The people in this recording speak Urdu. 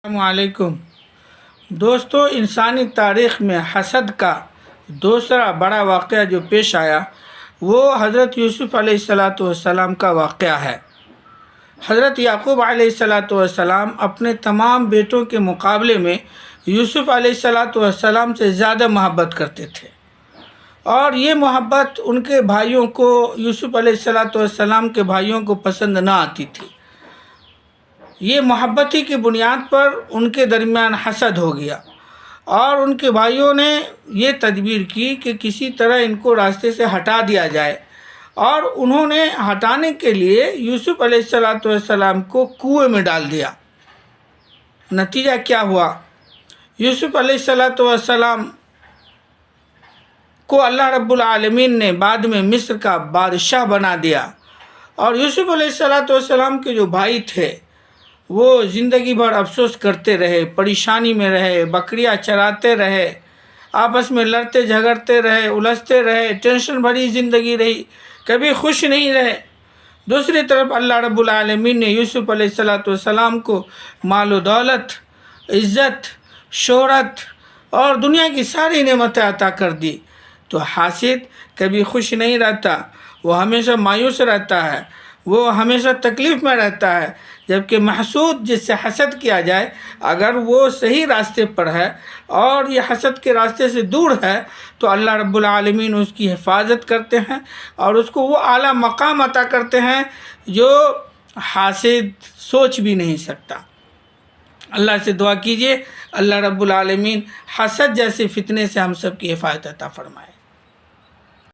السلام علیکم دوستو، انسانی تاریخ میں حسد کا دوسرا بڑا واقعہ جو پیش آیا وہ حضرت یوسف علیہ السلام کا واقعہ ہے۔ حضرت یعقوب علیہ السلام اپنے تمام بیٹوں کے مقابلے میں یوسف علیہ السلام سے زیادہ محبت کرتے تھے، اور یہ محبت ان کے بھائیوں کو، یوسف علیہ السلام کے بھائیوں کو پسند نہ آتی تھی۔ یہ محبت ہی کی بنیاد پر ان کے درمیان حسد ہو گیا، اور ان کے بھائیوں نے یہ تدبیر کی کہ کسی طرح ان کو راستے سے ہٹا دیا جائے، اور انہوں نے ہٹانے کے لیے یوسف علیہ السلام کو کنویں میں ڈال دیا۔ نتیجہ کیا ہوا؟ یوسف علیہ السلام کو اللہ رب العالمین نے بعد میں مصر کا بادشاہ بنا دیا، اور یوسف علیہ السلام کے جو بھائی تھے وہ زندگی بھر افسوس کرتے رہے، پریشانی میں رہے، بکریاں چراتے رہے، آپس میں لڑتے جھگڑتے رہے، الجھتے رہے، ٹینشن بھری زندگی رہی، کبھی خوش نہیں رہے۔ دوسری طرف اللہ رب العالمین نے یوسف علیہ السلام کو مال و دولت، عزت، شہرت اور دنیا کی ساری نعمتیں عطا کر دی، تو حاسد کبھی خوش نہیں رہتا، وہ ہمیشہ مایوس رہتا ہے، وہ ہمیشہ تکلیف میں رہتا ہے، جبکہ محسود جس سے حسد کیا جائے اگر وہ صحیح راستے پر ہے اور یہ حسد کے راستے سے دور ہے تو اللہ رب العالمین اس کی حفاظت کرتے ہیں اور اس کو وہ اعلیٰ مقام عطا کرتے ہیں جو حاسد سوچ بھی نہیں سکتا۔ اللہ سے دعا کیجئے اللہ رب العالمین حسد جیسے فتنے سے ہم سب کی حفاظت عطا فرمائے۔